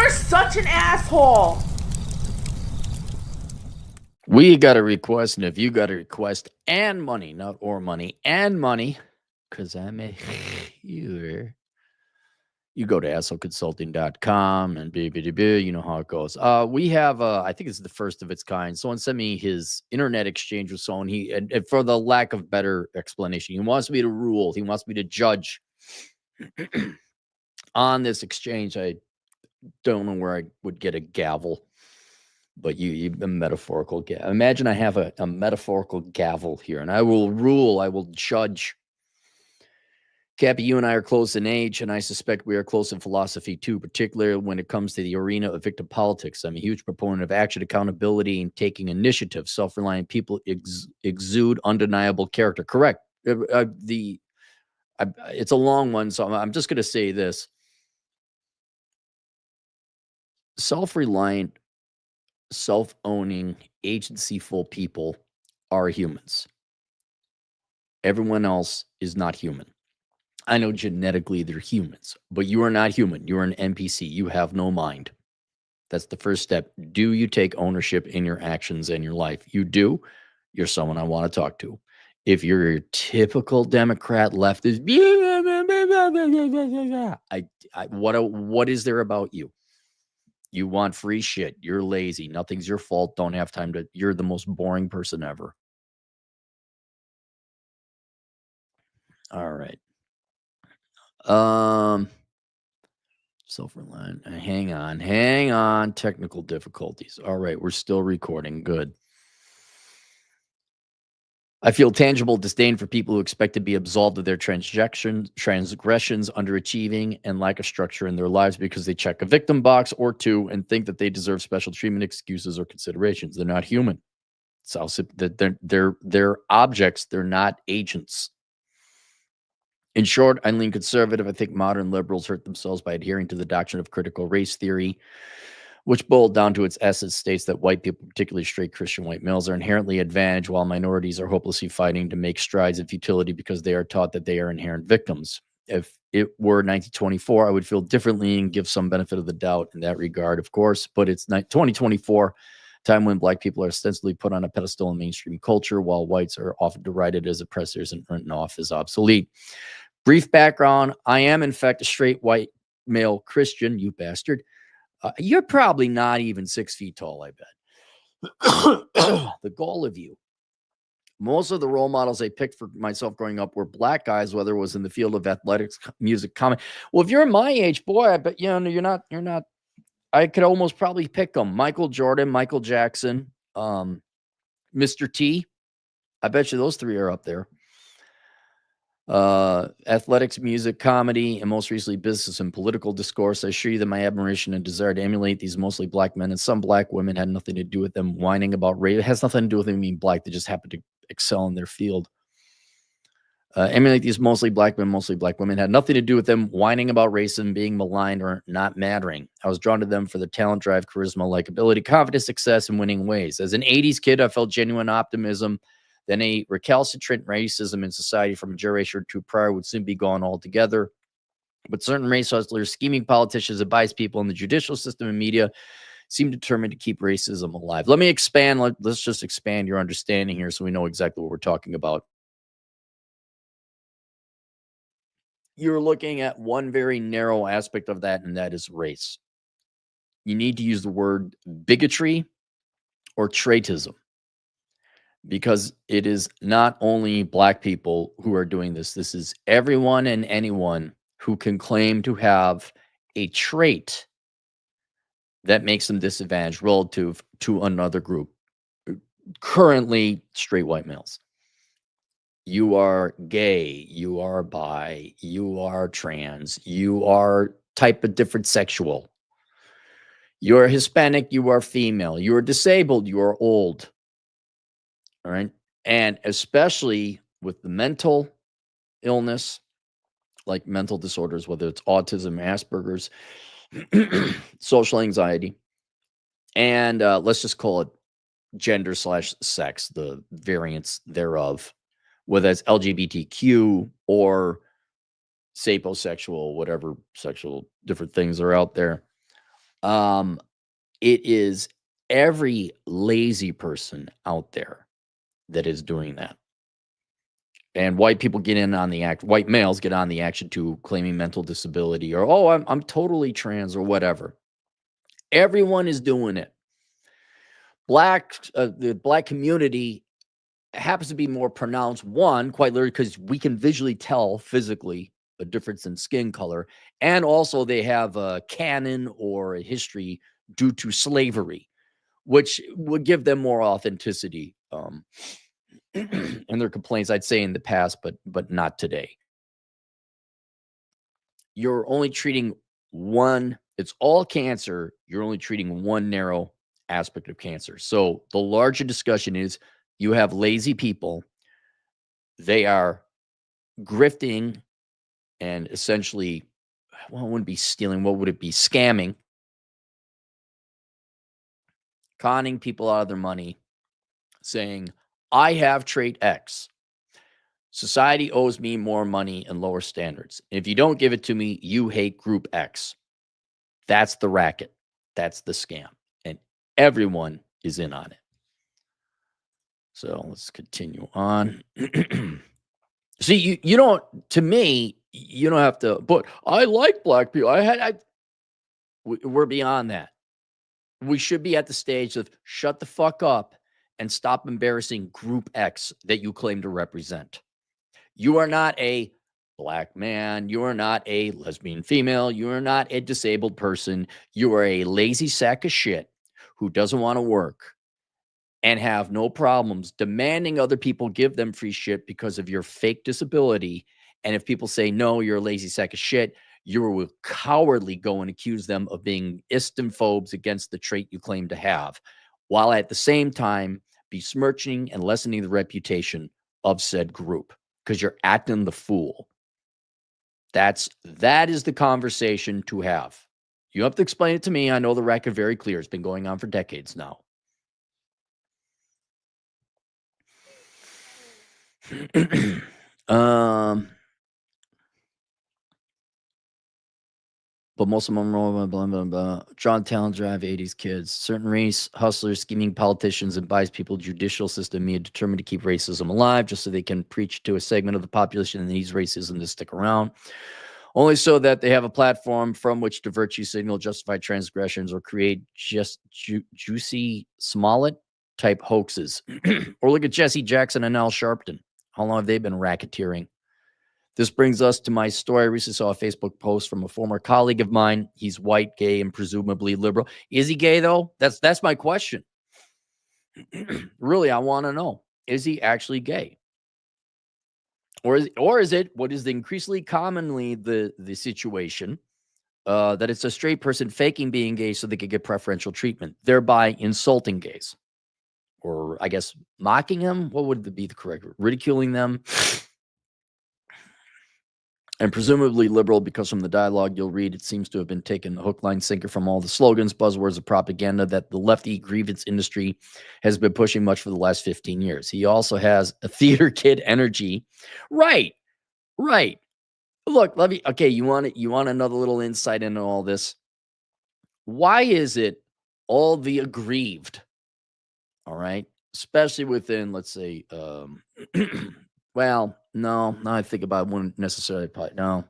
are such an asshole. We got a request, and if you got a request and money, not or money, and money, because I'm a healer, you go to assholeconsulting.com and you know how it goes. We have, I think it's the first of its kind. Someone sent me his internet exchange with someone. And for the lack of better explanation, he wants me to rule. He wants me to judge on this exchange. I don't know where I would get a gavel, but you a metaphorical gavel. Imagine I have a metaphorical gavel here, and I will rule. I will judge. Cappy, you and I are close in age, and I suspect we are close in philosophy too, particularly when it comes to the arena of victim politics. I'm a huge proponent of action, accountability, and taking initiative. Self-reliant people exude undeniable character. Correct. It's a long one, so I'm just going to say this. Self-reliant, self-owning, agency-full people are humans. Everyone else is not human. I know genetically they're humans, but you are not human. You're an NPC. You have no mind. That's the first step. Do you take ownership in your actions and your life? You do. You're someone I want to talk to. If you're your typical Democrat leftist, what is there about you? You want free shit. You're lazy. Nothing's your fault. Don't have time to. You're the most boring person ever. All right. Self-reliant. Hang on. Technical difficulties. All right, we're still recording. Good. I feel tangible disdain for people who expect to be absolved of their transgressions, underachieving, and lack of structure in their lives because they check a victim box or two and think that they deserve special treatment, excuses, or considerations. They're not human. They're objects. They're not agents. In short, I lean conservative. I think modern liberals hurt themselves by adhering to the doctrine of critical race theory, which boiled down to its essence states that white people, particularly straight Christian white males, are inherently advantaged while minorities are hopelessly fighting to make strides in futility because they are taught that they are inherent victims. If it were 1924, I would feel differently and give some benefit of the doubt in that regard, of course, but it's 2024, time when black people are ostensibly put on a pedestal in mainstream culture, while whites are often derided as oppressors and written off as obsolete. Brief background, I am, in fact, a straight white male Christian, you bastard. You're probably not even 6 feet tall, I bet. The goal of you. Most of the role models I picked for myself growing up were black guys, whether it was in the field of athletics, music, comedy. Well, if you're my age, boy, I bet you're not. I could almost probably pick them. Michael Jordan, Michael Jackson, Mr. T. I bet you those three are up there. Athletics, music, comedy, and most recently business and political discourse. I assure you that my admiration and desire to emulate these mostly black men and some black women had nothing to do with them whining about race. It has nothing to do with them being black. They just happen to excel in their field. Emulate these mostly black men, mostly black women had nothing to do with them whining about racism, being maligned, or not mattering. I was drawn to them for their talent, drive, charisma, likability, confidence, success, and winning ways. As an 80s kid, I felt genuine optimism. Then a recalcitrant racism in society from a generation or two prior would soon be gone altogether. But certain race hustlers, scheming politicians, and biased people in the judicial system and media seem determined to keep racism alive. Let me expand. Let's just expand your understanding here so we know exactly what we're talking about. You're looking at one very narrow aspect of that, and that is race. You need to use the word bigotry or traitism, because it is not only black people who are doing this. This is everyone and anyone who can claim to have a trait that makes them disadvantaged relative to another group, currently straight white males. You are gay, you are bi, you are trans, you are type of different sexual. You are Hispanic, you are female, you are disabled, you are old. All right. And especially with the mental illness, like mental disorders, whether it's autism, Asperger's, social anxiety, and let's just call it gender/sex, the variants thereof, whether it's LGBTQ or sapiosexual, whatever sexual different things are out there. It is every lazy person out there that is doing that. And white people get in on the act. White males get on the action too, claiming mental disability or, oh, I'm totally trans or whatever. Everyone is doing it. The black community happens to be more pronounced. One, quite literally, because we can visually tell physically a difference in skin color, and also they have a canon or a history due to slavery, which would give them more authenticity in their complaints. I'd say in the past, but not today. You're only treating one. It's all cancer. You're only treating one narrow aspect of cancer. So the larger discussion is you have lazy people. They are grifting and essentially, well, it wouldn't be stealing. What would it be? Scamming, conning people out of their money, saying, I have trait X. Society owes me more money and lower standards. If you don't give it to me, you hate group X. That's the racket. That's the scam. And everyone is in on it. So let's continue on. See, you don't, to me, you don't have to, but I like black people. We're beyond that. We should be at the stage of shut the fuck up and stop embarrassing group X that you claim to represent. You are not a black man. You are not a lesbian female. You are not a disabled person. You are a lazy sack of shit who doesn't want to work and have no problems demanding other people give them free shit because of your fake disability. And if people say, no, you're a lazy sack of shit, you will cowardly go and accuse them of being istophobes against the trait you claim to have, while at the same time besmirching and lessening the reputation of said group because you're acting the fool. That is the conversation to have. You have to explain it to me. I know the record very clear. It's been going on for decades now. But most of them are blah, blah, blah. Drawn talent drive 80s kids. Certain race hustlers, scheming politicians, and biased people, judicial system media determined to keep racism alive just so they can preach to a segment of the population that needs racism to stick around. Only so that they have a platform from which to virtue signal, justify transgressions, or create just juicy Smollett type hoaxes. Or look at Jesse Jackson and Al Sharpton. How long have they been racketeering? This brings us to my story. I recently saw a Facebook post from a former colleague of mine. He's white, gay, and presumably liberal. Is he gay, though? That's my question. Really, I want to know. Is he actually gay? Or is it what is increasingly commonly the situation that it's a straight person faking being gay so they could get preferential treatment, thereby insulting gays? Or I guess mocking them? What would be the correct word? Ridiculing them? And presumably liberal, because from the dialogue you'll read, it seems to have been taken hook, line, sinker from all the slogans, buzzwords of propaganda that the lefty grievance industry has been pushing much for the last 15 years. He also has a theater kid energy. Right. Look, you want another little insight into all this? Why is it all the aggrieved, all right, especially within, let's say, well, no, I think about it, wouldn't necessarily apply. No.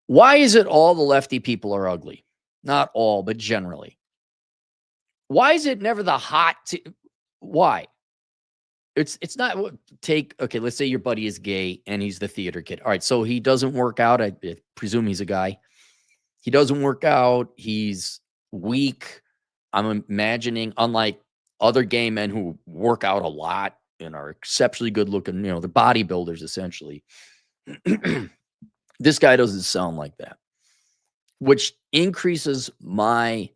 Why is it all the lefty people are ugly? Not all, but generally. Why is it never the hot? Why? It's not okay, let's say your buddy is gay and he's the theater kid. All right, so he doesn't work out. I presume he's a guy. He doesn't work out. He's weak. I'm imagining, unlike other gay men who work out a lot and are exceptionally good looking, they're bodybuilders essentially. This guy doesn't sound like that, which increases my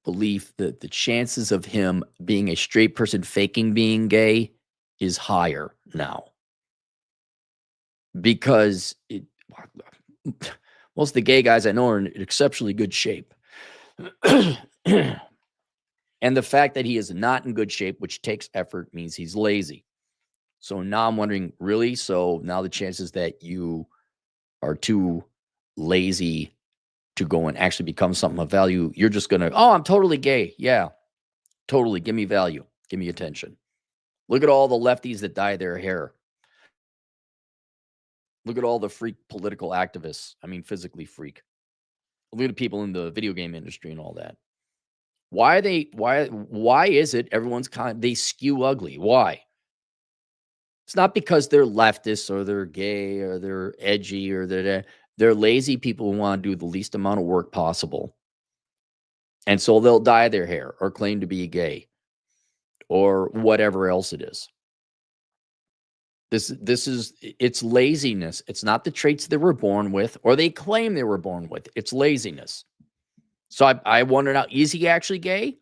belief that the chances of him being a straight person faking being gay is higher now. Because most of the gay guys I know are in exceptionally good shape. And the fact that he is not in good shape, which takes effort, means he's lazy. So now I'm wondering, really? So now the chances that you are too lazy to go and actually become something of value. You're just going to, oh, I'm totally gay. Yeah, totally. Give me value. Give me attention. Look at all the lefties that dye their hair. Look at all the freak political activists. I mean, physically freak. Look at people in the video game industry and all that. Why is it everyone's they skew ugly? Why? It's not because they're leftists or they're gay or they're edgy or they're lazy people who want to do the least amount of work possible. And so they'll dye their hair or claim to be gay or whatever else it is. It's laziness. It's not the traits they were born with or they claim they were born with. It's laziness. So I wonder now, is he actually gay?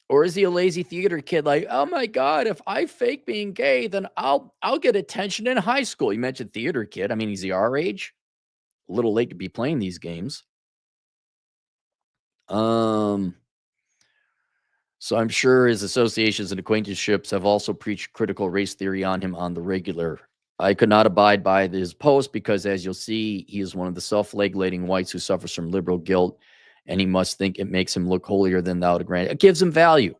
Or is he a lazy theater kid like, oh my God, if I fake being gay, then I'll get attention in high school. You mentioned theater kid. I mean, is he our age? A little late to be playing these games. So I'm sure his associations and acquaintanceships have also preached critical race theory on him on the regular. I could not abide by his post because, as you'll see, he is one of the self-flagellating whites who suffers from liberal guilt, and he must think it makes him look holier than thou to grant. It gives him value.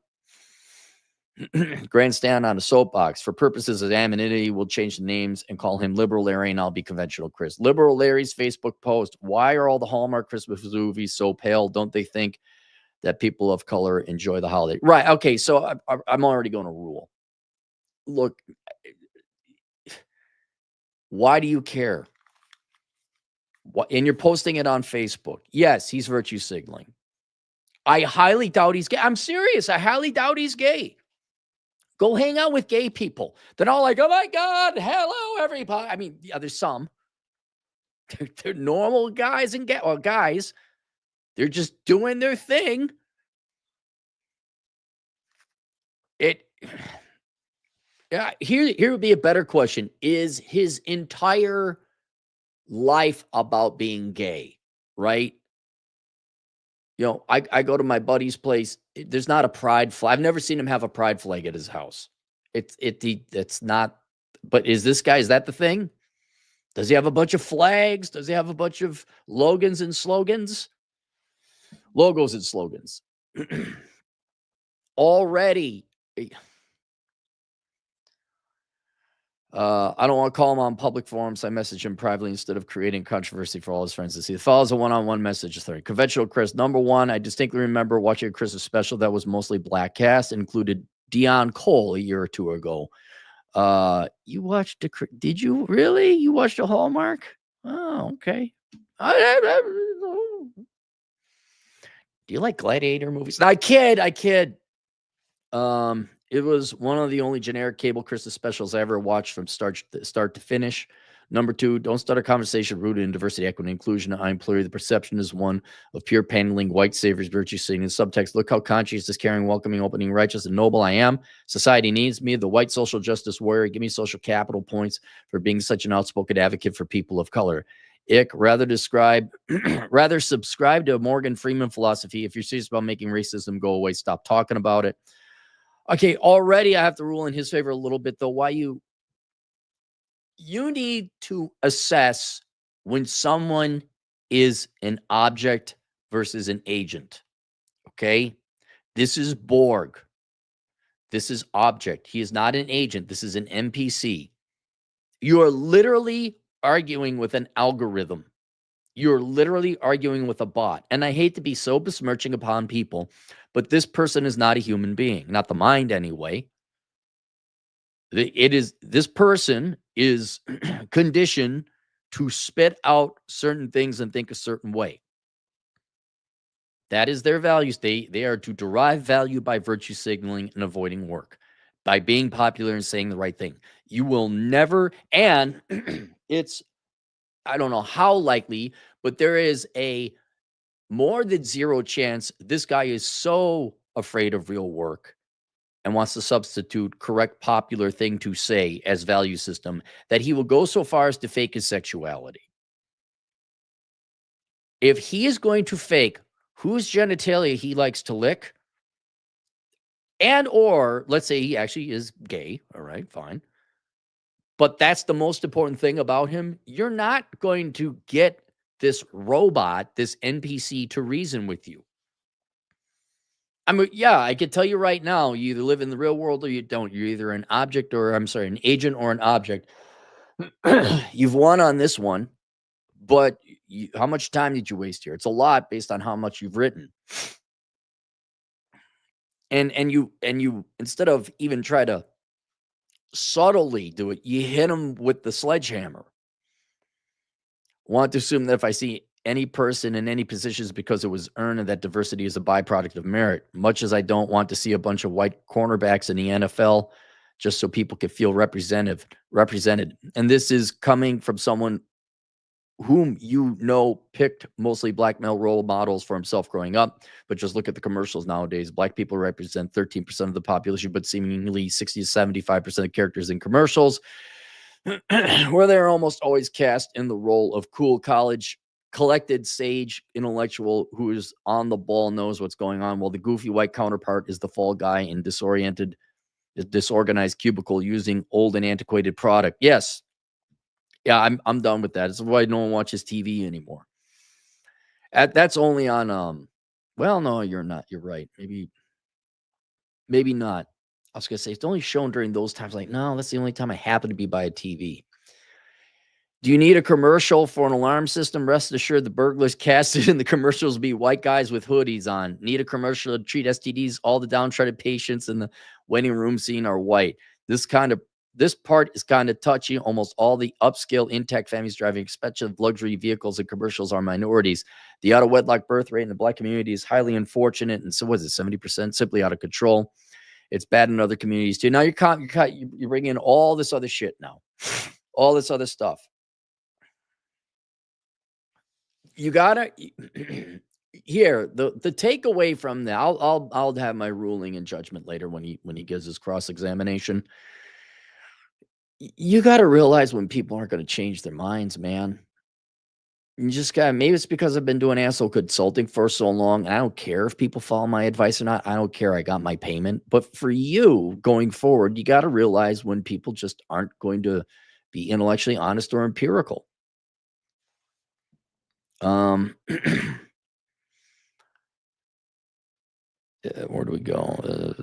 Grandstand on a soapbox. For purposes of anonymity, we'll change the names and call him Liberal Larry, and I'll be Conventional Chris. Liberal Larry's Facebook post. Why are all the Hallmark Christmas movies so pale? Don't they think that people of color enjoy the holiday? Right. Okay. So I'm already going to rule. Look, why do you care? And you're posting it on Facebook. Yes, he's virtue signaling. I highly doubt he's gay. I'm serious. I highly doubt he's gay. Go hang out with gay people. They're all like, oh my God, hello, everybody. I mean, yeah, there's some. They're normal guys and guys. They're just doing their thing. Here would be a better question. Is his entire life about being gay, right? You know, I go to my buddy's place. There's not a pride flag. I've never seen him have a pride flag at his house. It's not. But is that the thing? Does he have a bunch of flags? Does he have a bunch of logos and slogans? Already. I don't want to call him on public forums. I message him privately instead of creating controversy for all his friends to see. It follows a one-on-one message. Conventional Chris. Number one, I distinctly remember watching a Christmas special that was mostly black cast, included Dion Cole a year or two ago. You watched did you really? You watched a Hallmark? Oh, okay. Do you like gladiator movies? I kid. It was one of the only generic cable Christmas specials I ever watched from start to finish. Number two, don't start a conversation rooted in diversity, equity, and inclusion. I implore you, the perception is one of pure paneling, white saviors, virtue signaling. Subtext, look how conscientious, caring, welcoming, opening, righteous, and noble I am. Society needs me, the white social justice warrior. Give me social capital points for being such an outspoken advocate for people of color. Rather subscribe to a Morgan Freeman philosophy. If you're serious about making racism go away, stop talking about it. Okay, already I have to rule in his favor a little bit, though. Why you need to assess when someone is an object versus an agent, okay? This is Borg. This is object. He is not an agent. This is an NPC. You are literally arguing with an algorithm. You're literally arguing with a bot. And I hate to be so besmirching upon people, but this person is not a human being, not the mind anyway. This person is conditioned to spit out certain things and think a certain way. That is their values. They are to derive value by virtue signaling and avoiding work, by being popular and saying the right thing. You will never, and it's, I don't know how likely, but there is a more than zero chance this guy is so afraid of real work and wants to substitute correct popular thing to say as value system that he will go so far as to fake his sexuality. If he is going to fake whose genitalia he likes to lick, and or let's say he actually is gay, all right, fine. But that's the most important thing about him. You're not going to get this robot, this NPC to reason with you. I mean, yeah, I could tell you right now, you either live in the real world or you don't. You're either an object or, I'm sorry, an agent or an object. You've won on this one, but how much time did you waste here? It's a lot based on how much you've written. And you instead of even try to subtly do it, you hit them with the sledgehammer. Want to assume that if I see any person in any positions because it was earned and that diversity is a byproduct of merit, much as I don't want to see a bunch of white cornerbacks in the NFL just so people can feel represented. And this is coming from someone whom picked mostly black male role models for himself growing up. But just look at the commercials nowadays. Black people represent 13% of the population, but seemingly 60 to 75% of characters in commercials, where they're almost always cast in the role of cool college collected sage intellectual who is on the ball, knows what's going on, while the goofy white counterpart is the fall guy in disorganized cubicle using old and antiquated product. Yes. Yeah, I'm done with that. It's why no one watches TV anymore. That's only on well, no, you're not. You're right. Maybe not. I was gonna say it's only shown during those times. Like, no, that's the only time I happen to be by a TV. Do you need a commercial for an alarm system? Rest assured, the burglars casted in the commercials will be white guys with hoodies on. Need a commercial to treat STDs? All the downtrodden patients in the waiting room scene are white. This part is kind of touchy. Almost all the upscale intact families driving expensive luxury vehicles and commercials are minorities. The out of wedlock birth rate in the black community is highly unfortunate. And so was it 70%? Simply out of control. It's bad in other communities too. Now you're bringing in all this other shit now, all this other stuff. You gotta here the takeaway from that. I'll have my ruling and judgment later when he gives his cross examination. You got to realize when people aren't going to change their minds, man. You just got, maybe it's because I've been doing asshole consulting for so long. I don't care if people follow my advice or not. I don't care. I got my payment. But for you going forward, you got to realize when people just aren't going to be intellectually honest or empirical. Where do we go?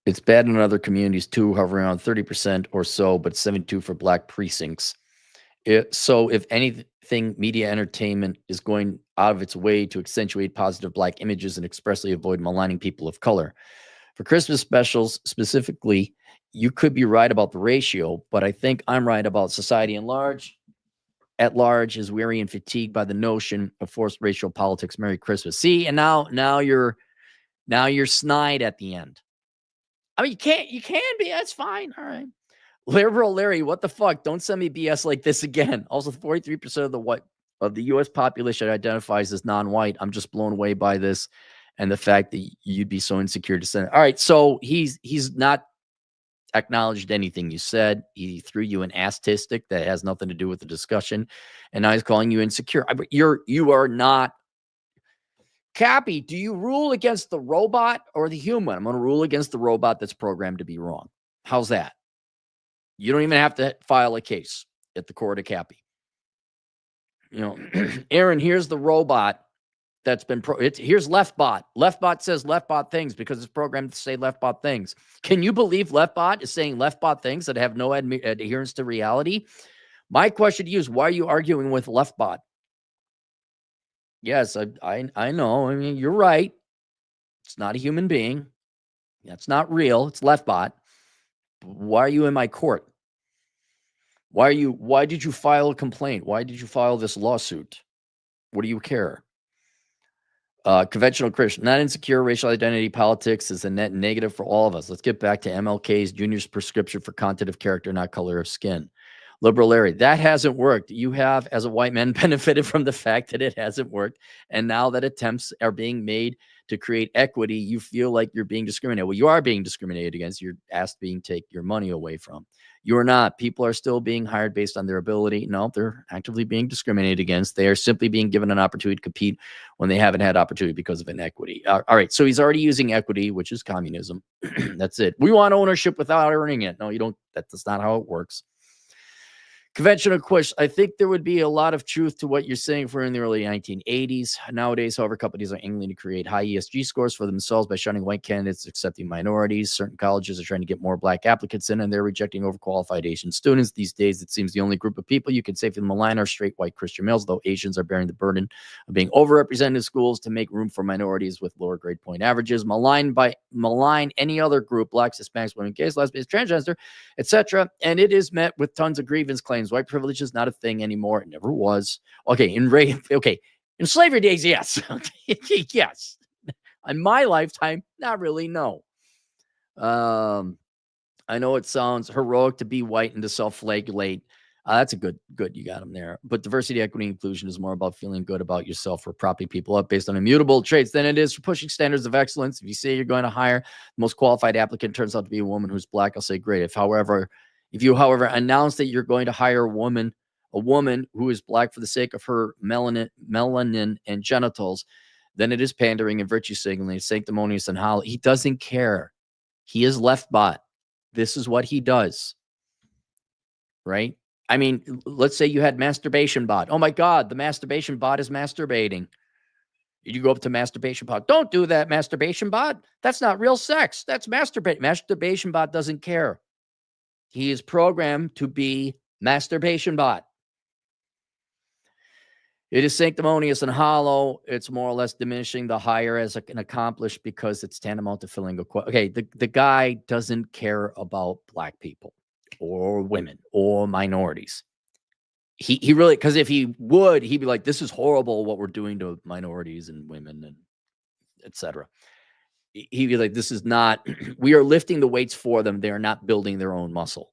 It's bad in other communities too, hovering around 30% or so, but 72% for black precincts. So if anything, media entertainment is going out of its way to accentuate positive black images and expressly avoid maligning people of color. For Christmas specials specifically, you could be right about the ratio, but I think I'm right about society at large is weary and fatigued by the notion of forced racial politics. Merry Christmas. See, and now you're snide at the end. I mean, you can be, that's fine. All right. Liberal Larry, what the fuck? Don't send me BS like this again. Also, 43% of the U.S. population identifies as non-white. I'm just blown away by this and the fact that you'd be so insecure to send it. All right, so he's not acknowledged anything you said. He threw you an astistic that has nothing to do with the discussion, and now he's calling you insecure. You are not. Cappy, do you rule against the robot or the human? I'm going to rule against the robot that's programmed to be wrong. How's that? You don't even have to file a case at the court of Cappy. Aaron, here's the robot that's been here's LeftBot. LeftBot says LeftBot things because it's programmed to say LeftBot things. Can you believe LeftBot is saying LeftBot things that have no adherence to reality? My question to you is, why are you arguing with LeftBot? Yes, I know. I mean, you're right. It's not a human being. That's not real. It's LeftBot. Why are you in my court? Why did you file a complaint? Why did you file this lawsuit? What do you care? Conventional Christian, not insecure, racial identity politics is a net negative for all of us. Let's get back to MLK's Junior's prescription for content of character, not color of skin. Liberal Larry, that hasn't worked. You have, as a white man, benefited from the fact that it hasn't worked. And now that attempts are being made to create equity, you feel like you're being discriminated. Well, you are being discriminated against. You're asked being take your money away from. You're not. People are still being hired based on their ability. No, they're actively being discriminated against. They are simply being given an opportunity to compete when they haven't had opportunity because of inequity. All right. So he's already using equity, which is communism. That's it. We want ownership without earning it. No, you don't. That's not how it works. Conventional question. I think there would be a lot of truth to what you're saying for in the early 1980s. Nowadays, however, companies are angling to create high ESG scores for themselves by shunning white candidates, accepting minorities. Certain colleges are trying to get more black applicants in, and they're rejecting overqualified Asian students. These days, it seems the only group of people you can safely malign are straight white Christian males, though Asians are bearing the burden of being overrepresented in schools to make room for minorities with lower grade point averages. Malign any other group, blacks, Hispanics, women, gays, lesbians, transgender, etc. And it is met with tons of grievance claims. White privilege is not a thing anymore. It never was. In slavery days, yes. Yes. In my lifetime, not really, no. I know it sounds heroic to be white and to self-flagellate. That's a good, you got them there. But diversity, equity, inclusion is more about feeling good about yourself for propping people up based on immutable traits than it is for pushing standards of excellence. If you say you're going to hire the most qualified applicant, turns out to be a woman who's black, I'll say great. If you, however, announce that you're going to hire a woman who is black for the sake of her melanin and genitals, then it is pandering and virtue signaling, sanctimonious and hollow. He doesn't care. He is left bot. This is what he does. Right? I mean, let's say you had masturbation bot. Oh my God, the masturbation bot is masturbating. You go up to masturbation bot. Don't do that, masturbation bot. That's not real sex. That's masturbate. Masturbation bot doesn't care. He is programmed to be masturbation bot. It is sanctimonious and hollow. It's more or less diminishing the hire as an accomplished because it's tantamount to filling a quota. Okay, the guy doesn't care about black people or women or minorities. He really, because if he would, he'd be like, this is horrible what we're doing to minorities and women and etc. He'd be like, this is not, we are lifting the weights for them. They're not building their own muscle.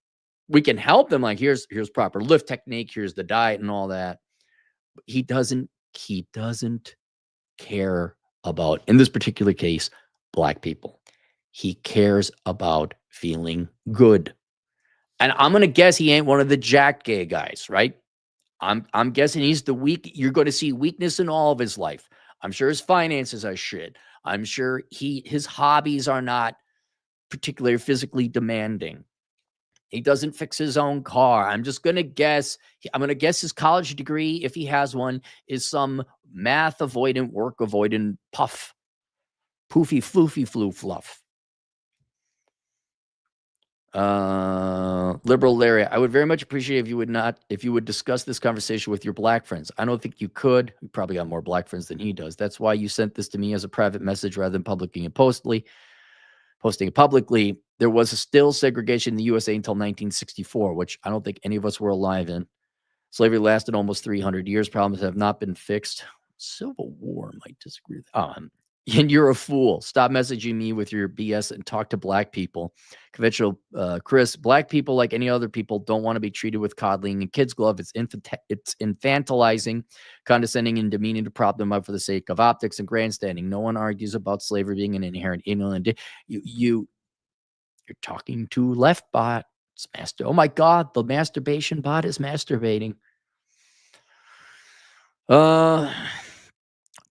We can help them, like here's proper lift technique, here's the diet and all that. But he doesn't care about, in this particular case, black people. He cares about feeling good. And I'm going to guess he ain't one of the jack gay guys, right? I'm guessing he's the weak. You're going to see weakness in all of his life. I'm sure his finances are shit. I'm sure his hobbies are not particularly physically demanding. He doesn't fix his own car. I'm just going to guess. I'm going to guess his college degree, if he has one, is some math avoidant, work avoidant puff. Poofy, floofy, flu, fluff. Liberal Larry, I would very much appreciate if you would discuss this conversation with your black friends. I don't think you could. You probably got more black friends than he does. That's why you sent this to me as a private message rather than posting it publicly. There was still segregation in the USA until 1964, which I don't think any of us were alive in. Slavery lasted almost 300 years. Problems have not been fixed. Civil War might disagree with and you're a fool. Stop messaging me with your BS and talk to black people. Conventional Chris, black people, like any other people, don't want to be treated with coddling and kid's glove. It's infantilizing, condescending, and demeaning to prop them up for the sake of optics and grandstanding. No one argues about slavery being an inherent inland. You're talking to left bot. Oh my God, the masturbation bot is masturbating.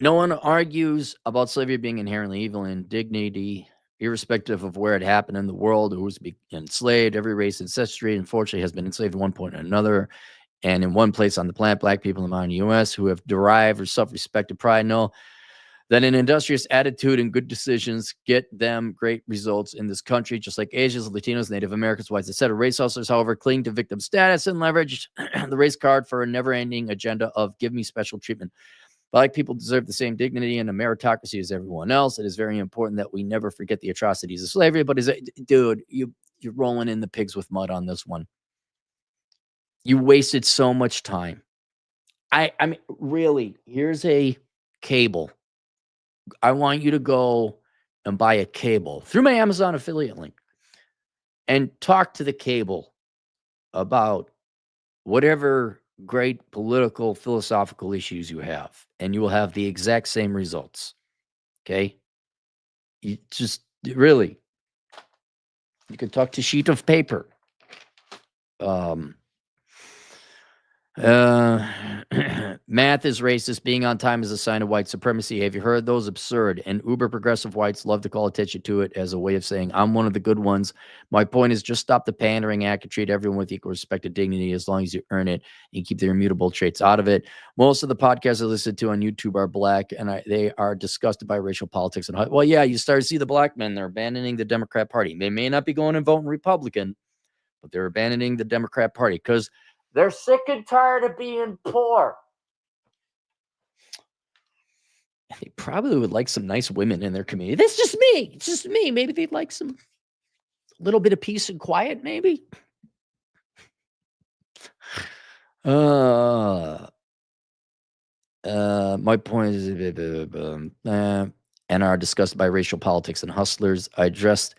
No one argues about slavery being inherently evil and indignity, irrespective of where it happened in the world, who was enslaved. Every race ancestry, unfortunately, has been enslaved at one point or another. And in one place on the planet, black people in the modern U.S. who have derived or self-respected pride know that an industrious attitude and good decisions get them great results in this country, just like Asians, Latinos, Native Americans, whites, etc. Race hustlers, however, cling to victim status and leverage the race card for a never-ending agenda of give me special treatment. Black people deserve the same dignity and a meritocracy as everyone else. It is very important that we never forget the atrocities of slavery. But dude, you're rolling in the pigs with mud on this one. You wasted so much time. I mean, really, here's a cable. I want you to go and buy a cable through my Amazon affiliate link and talk to the cable about whatever great political, philosophical issues you have, and you will have the exact same results. Okay? You just really, you can talk to sheet of paper. Math is racist. Being on time is a sign of white supremacy. Have you heard those? Absurd. And uber progressive whites love to call attention to it as a way of saying, I'm one of the good ones. My point is just stop the pandering act and treat everyone with equal respect and dignity as long as you earn it and keep their immutable traits out of it. Most of the podcasts I listen to on YouTube are black, and they are disgusted by racial politics. And well, yeah, you start to see the black men. They're abandoning the Democrat Party. They may not be going and voting Republican, but they're abandoning the Democrat Party because they're sick and tired of being poor. They probably would like some nice women in their community. That's just me. It's just me. Maybe they'd like some little bit of peace and quiet, maybe. My point is, and are discussed by racial politics and hustlers. I addressed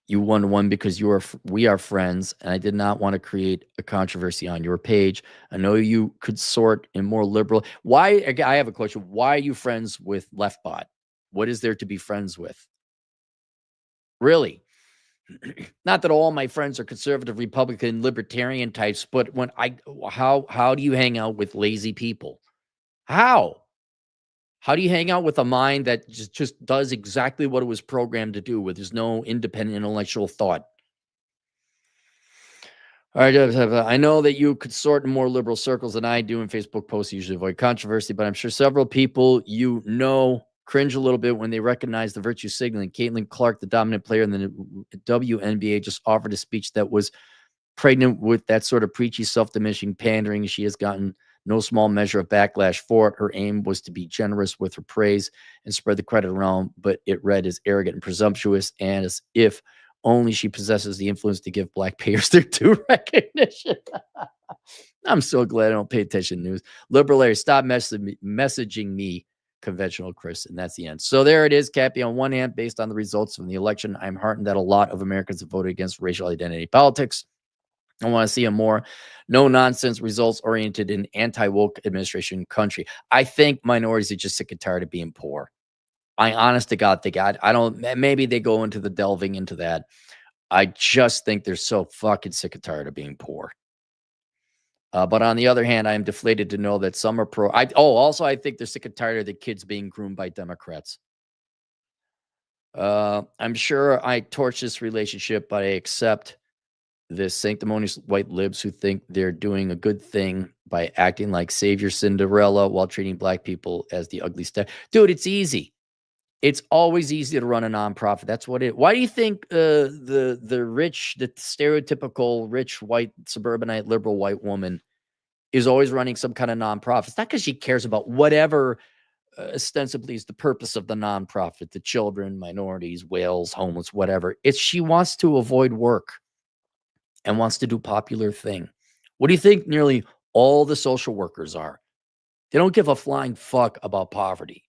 you one-to-one because we are friends, and I did not want to create a controversy on your page. I know you could sort in more liberal. Why? I have a question. Why are you friends with LeftBot? What is there to be friends with? Really? Not that all my friends are conservative, Republican, libertarian types, but how do you hang out with lazy people? How? How do you hang out with a mind that just does exactly what it was programmed to do, where there's no independent intellectual thought? All right, I know that you could sort in more liberal circles than I do, and Facebook posts usually avoid controversy, but I'm sure several people cringe a little bit when they recognize the virtue signaling. Caitlin Clark, the dominant player in the WNBA, just offered a speech that was pregnant with that sort of preachy, self-diminishing pandering. She has gotten no small measure of backlash for it. Her aim was to be generous with her praise and spread the credit around, but it read as arrogant and presumptuous, and as if only she possesses the influence to give black payers their due recognition. I'm so glad I don't pay attention to news. Liberal Larry, stop messaging me, conventional Chris, and that's the end. So there it is, Cappy. On one hand, based on the results from the election, I'm heartened that a lot of Americans have voted against racial identity politics. I want to see a more no-nonsense, results-oriented and anti-woke administration country. I think minorities are just sick and tired of being poor. I honest to God think I don't, maybe they go into the delving into that. I just think they're so fucking sick and tired of being poor. But on the other hand, I am deflated to know that some are pro. Also, I think they're sick and tired of the kids being groomed by Democrats. I'm sure I torch this relationship, but I accept the sanctimonious white libs who think they're doing a good thing by acting like Savior Cinderella while treating black people as the ugly stuff. Dude, it's easy. It's always easy to run a nonprofit. That's what it. Why do you think the rich, the stereotypical rich white suburbanite liberal white woman is always running some kind of nonprofit? It's not because she cares about whatever ostensibly is the purpose of the nonprofit, the children, minorities, whales, homeless, whatever. It's she wants to avoid work and wants to do popular thing. What do you think nearly all the social workers are? They don't give a flying fuck about poverty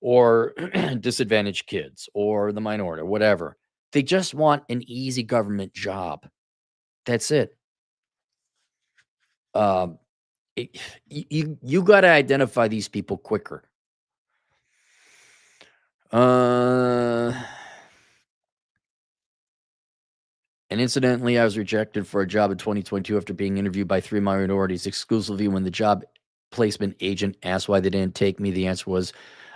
or disadvantaged kids or the minority or whatever. They just want an easy government job. That's it. Um, you got to identify these people quicker. And incidentally, I was rejected for a job in 2022 after being interviewed by 3 minorities exclusively. When the job placement agent asked why they didn't take me, the answer was,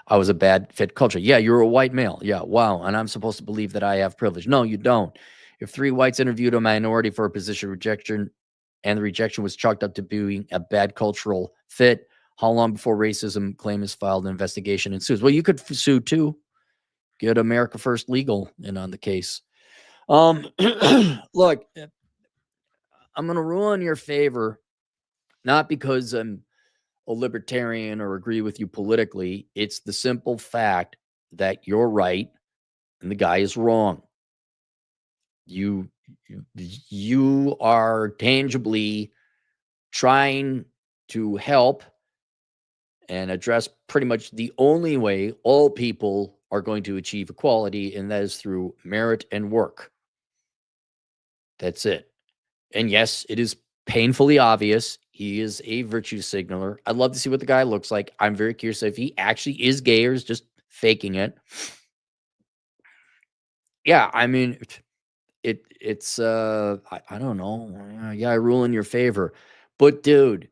I was a bad fit culture. Yeah, you're a white male. Yeah, wow. And I'm supposed to believe that I have privilege. No, you don't. If 3 whites interviewed a minority for a position rejection and the rejection was chalked up to being a bad cultural fit, how long before racism claim is filed, an investigation ensues? Well, you could sue too. Get America First Legal in on the case. Look, I'm going to rule in your favor, not because I'm a libertarian or agree with you politically. It's the simple fact that you're right and the guy is wrong. You are tangibly trying to help and address pretty much the only way all people are going to achieve equality, and that is through merit and work. That's it. And yes, it is painfully obvious. He is a virtue signaler. I'd love to see what the guy looks like. I'm very curious if he actually is gay or is just faking it. Yeah, I mean, it's I don't know. Yeah, I rule in your favor. But dude,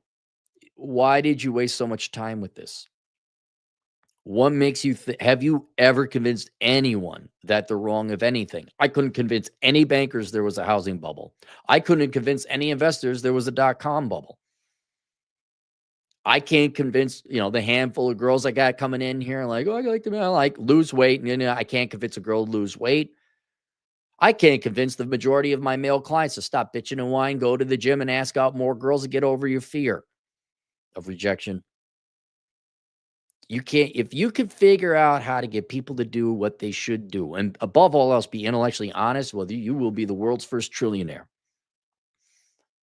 Why did you waste so much time with this? What makes you have you ever convinced anyone that they're wrong of anything? I couldn't convince any bankers there was a housing bubble. I couldn't convince any investors there was a .com bubble. I can't convince, the handful of girls I got coming in here like, oh, I like to lose weight. And I can't convince a girl to lose weight. I can't convince the majority of my male clients to stop bitching and whine, go to the gym and ask out more girls and get over your fear of rejection. You can't, if you can figure out how to get people to do what they should do, and above all else, be intellectually honest, well, you will be the world's first trillionaire.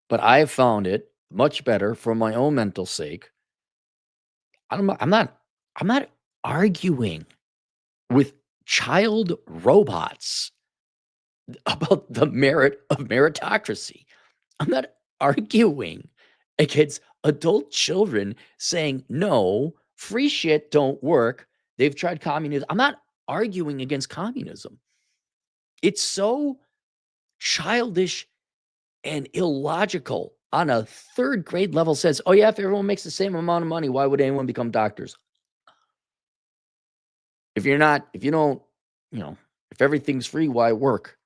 But I have found it much better for my own mental sake. I'm not arguing with child robots about the merit of meritocracy. I'm not arguing against adult children saying, no, free shit don't work. They've tried communism. I'm not arguing against communism. It's so childish and illogical on a third grade level. Says, oh yeah, if everyone makes the same amount of money, why would anyone become doctors? If everything's free, why work?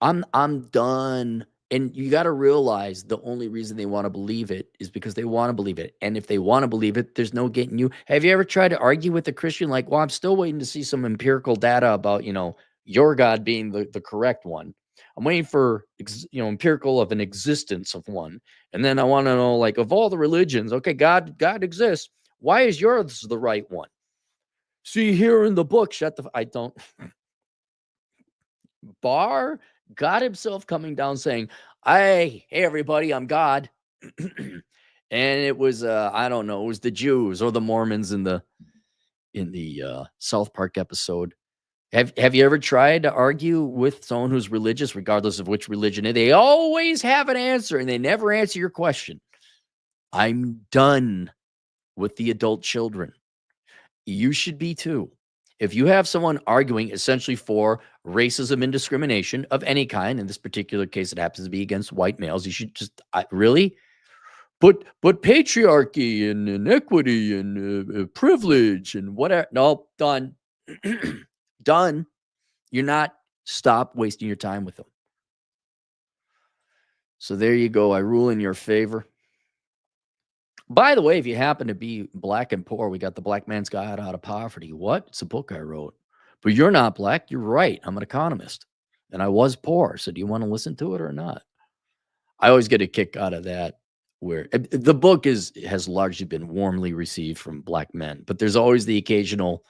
I'm done. And you got to realize the only reason they want to believe it is because they want to believe it. And if they want to believe it, there's no getting you. Have you ever tried to argue with a Christian? Like, well, I'm still waiting to see some empirical data about, your God being the correct one. I'm waiting for, empirical of an existence of one. And then I want to know, like, of all the religions, okay, God exists. Why is yours the right one? See here in the book, I don't. Bar God himself coming down saying, hey, everybody, I'm God. And it was, I don't know, it was the Jews or the Mormons in the South Park episode. Have you ever tried to argue with someone who's religious, regardless of which religion? They always have an answer and they never answer your question. I'm done with the adult children. You should be too. If you have someone arguing essentially for racism and discrimination of any kind, in this particular case, it happens to be against white males, you should just really but patriarchy and inequity and privilege and whatever. No, done. Done. You're not. Stop wasting your time with them. So there you go. I rule in your favor. By the way, if you happen to be black and poor, we got The Black Man's Guide Out of Poverty. What? It's a book I wrote. But you're not black. You're right. I'm an economist. And I was poor. So do you want to listen to it or not? I always get a kick out of that, where the book has largely been warmly received from black men. But there's always the occasional,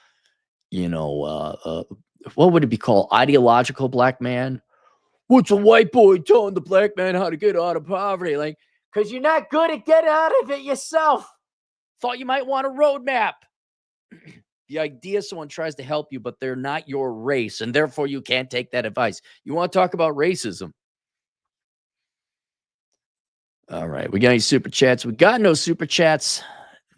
what would it be called? Ideological black man? What's a white boy telling the black man how to get out of poverty? Like, because you're not good at getting out of it yourself. Thought you might want a roadmap. The idea someone tries to help you, but they're not your race, and therefore you can't take that advice. You want to talk about racism? All right. We got any super chats? We got no super chats.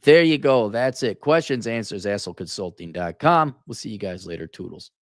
There you go. That's it. Questions, answers, assholeconsulting.com. We'll see you guys later. Toodles.